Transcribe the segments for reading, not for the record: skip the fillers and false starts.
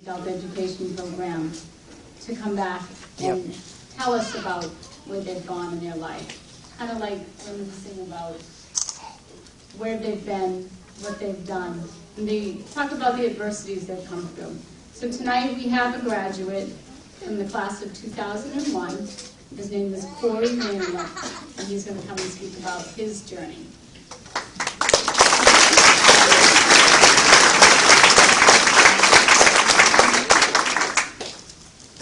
adult education program to come back and tell us about where they've gone in their life. Kind of like reminiscing about where they've been, what they've done. And they talk about the adversities they've come through. So tonight we have a graduate from the class of 2001. His name is Corey Manlip, and he's going to come and speak about his journey.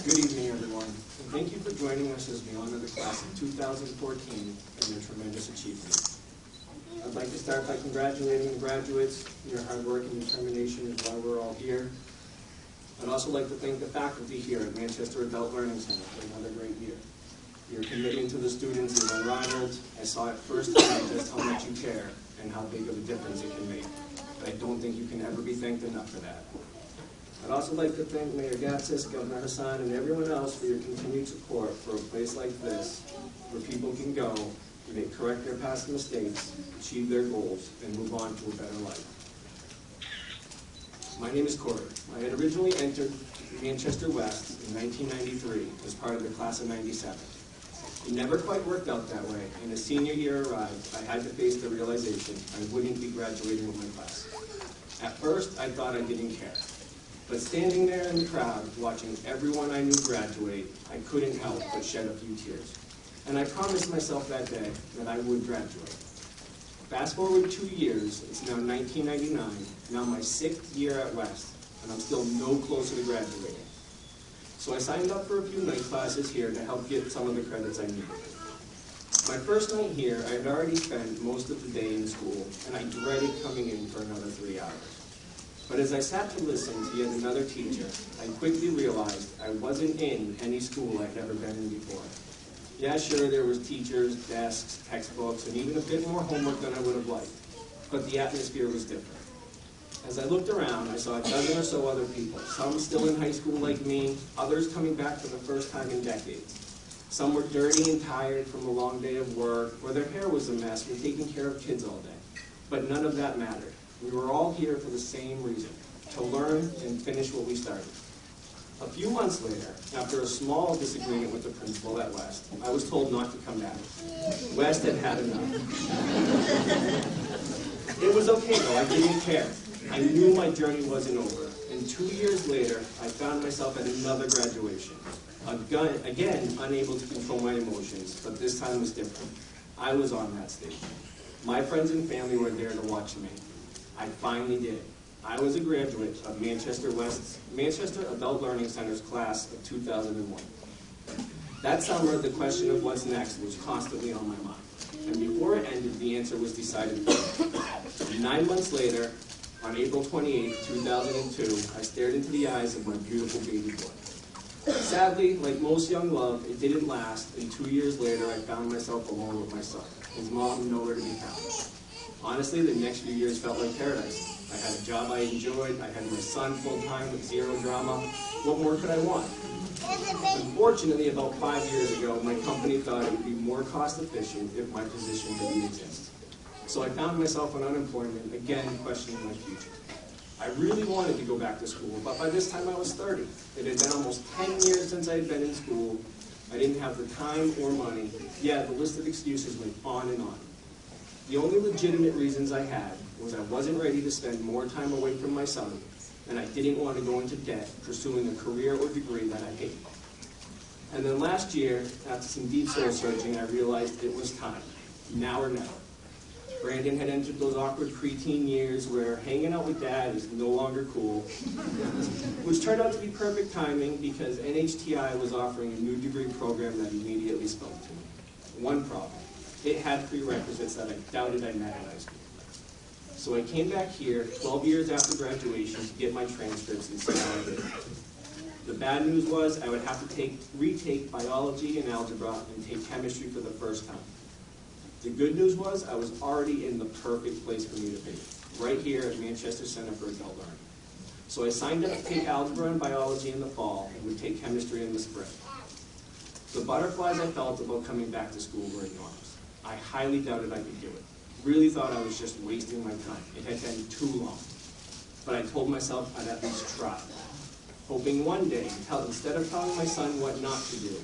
Good evening, everyone, and thank you for joining us as we honor the class of 2014 and their tremendous achievements. I'd like to start by congratulating the graduates. Your hard work and determination is why we're all here. I'd also like to thank the faculty here at Manchester Adult Learning Center for another great year. Your commitment to the students is unrivaled. I saw it firsthand just how much you care and how big of a difference it can make. I don't think you can ever be thanked enough for that. I'd also like to thank Mayor Gatsis, Governor Hassan, and everyone else for your continued support for a place like this where people can go, they correct their past mistakes, achieve their goals, and move on to a better life. My name is Corey. I had originally entered Manchester West in 1993 as part of the class of 97. It never quite worked out that way, and as senior year arrived, I had to face the realization I wouldn't be graduating with my class. At first, I thought I didn't care. But standing there in the crowd, watching everyone I knew graduate, I couldn't help but shed a few tears. And I promised myself that day that I would graduate. Fast forward 2 years, it's now 1999, now my 6th year at West, and I'm still no closer to graduating. So I signed up for a few night classes here to help get some of the credits I needed. My first night here, I had already spent most of the day in school, and I dreaded coming in for another 3 hours. But as I sat to listen to yet another teacher, I quickly realized I wasn't in any school I'd ever been in before. Yeah, sure, there was teachers, desks, textbooks, and even a bit more homework than I would have liked. But the atmosphere was different. As I looked around, I saw a dozen or so other people, some still in high school like me, others coming back for the first time in decades. Some were dirty and tired from a long day of work, or their hair was a mess from taking care of kids all day. But none of that mattered. We were all here for the same reason, to learn and finish what we started. A few months later, after a small disagreement with the principal at West, I was told not to come back. West had had enough. It was okay though, I didn't care. I knew my journey wasn't over, and 2 years later, I found myself at another graduation. Again, unable to control my emotions, but this time was different. I was on that stage. My friends and family were there to watch me. I finally did it. I was a graduate of Manchester Adult Learning Center's class of 2001. That summer, the question of what's next was constantly on my mind. And before it ended, the answer was decided. 9 months later, on April 28, 2002, I stared into the eyes of my beautiful baby boy. Sadly, like most young love, it didn't last, and 2 years later, I found myself alone with my son. His mom nowhere to be found. Honestly, the next few years felt like paradise. I had a job I enjoyed, I had my son full-time with zero drama. What more could I want? Unfortunately, about 5 years ago, my company thought it would be more cost-efficient if my position didn't exist. So I found myself on unemployment, again questioning my future. I really wanted to go back to school, but by this time I was 30. It had been almost 10 years since I had been in school. I didn't have the time or money. Yeah, the list of excuses went on and on. The only legitimate reasons I had was I wasn't ready to spend more time away from my son, and I didn't want to go into debt pursuing a career or degree that I hate. And then last year, after some deep soul searching, I realized it was time, now or never. Brandon had entered those awkward preteen years where hanging out with dad is no longer cool, which turned out to be perfect timing because NHTI was offering a new degree program that immediately spoke to me. One problem. It had prerequisites that I doubted I met in high school. So I came back here 12 years after graduation to get my transcripts and see how I did. The bad news was I would have to retake biology and algebra and take chemistry for the first time. The good news was I was already in the perfect place for me to be, right here at Manchester Center for Adult Learning. So I signed up to take algebra and biology in the fall and would take chemistry in the spring. The butterflies I felt about coming back to school were enormous. I highly doubted I could do it. Really thought I was just wasting my time. It had been too long. But I told myself I'd at least try. Hope hoping one day, instead of telling my son what not to do,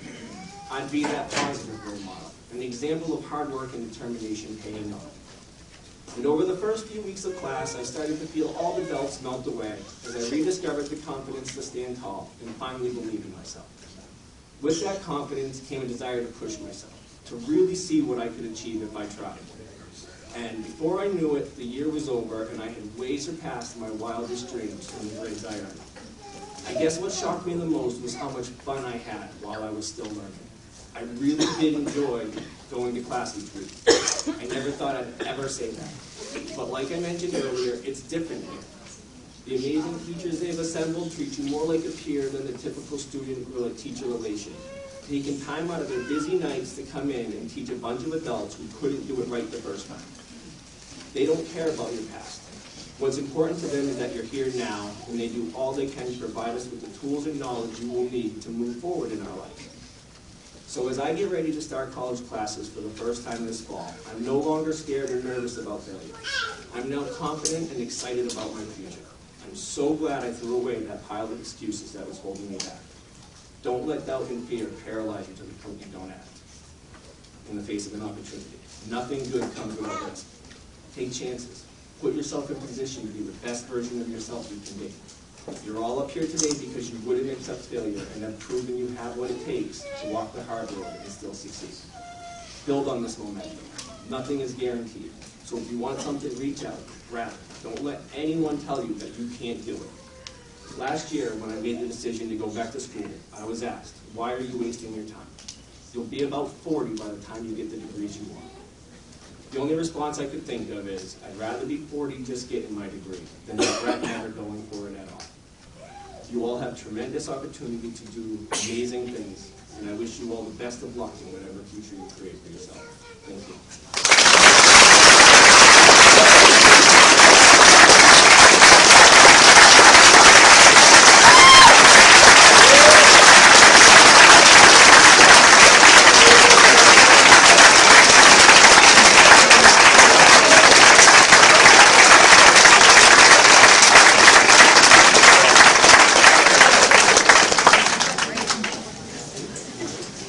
I'd be that positive role model, an example of hard work and determination paying off. And over the first few weeks of class, I started to feel all the doubts melt away as I rediscovered the confidence to stand tall and finally believe in myself. With that confidence came a desire to push myself, to really see what I could achieve if I tried. And before I knew it, the year was over and I had way surpassed my wildest dreams in the grades I earned. I guess what shocked me the most was how much fun I had while I was still learning. I really did enjoy going to class each week. I never thought I'd ever say that. But like I mentioned earlier, it's different here. The amazing teachers they've assembled treat you more like a peer than the typical student or like teacher relation, taking time out of their busy nights to come in and teach a bunch of adults who couldn't do it right the first time. They don't care about your past. What's important to them is that you're here now, and they do all they can to provide us with the tools and knowledge you will need to move forward in our life. So as I get ready to start college classes for the first time this fall, I'm no longer scared or nervous about failure. I'm now confident and excited about my future. I'm so glad I threw away that pile of excuses that was holding me back. Don't let doubt and fear paralyze you to the point you don't act in the face of an opportunity. Nothing good comes without risk. Take chances. Put yourself in position to be the best version of yourself you can be. You're all up here today because you wouldn't accept failure and have proven you have what it takes to walk the hard road and still succeed. Build on this momentum. Nothing is guaranteed. So if you want something, reach out, grab it. Don't let anyone tell you that you can't do it. Last year, when I made the decision to go back to school, I was asked, why are you wasting your time? You'll be about 40 by the time you get the degrees you want. The only response I could think of is, I'd rather be 40 just getting my degree than regret never going for it at all. You all have tremendous opportunity to do amazing things, and I wish you all the best of luck in whatever future you create for yourself. Thank you.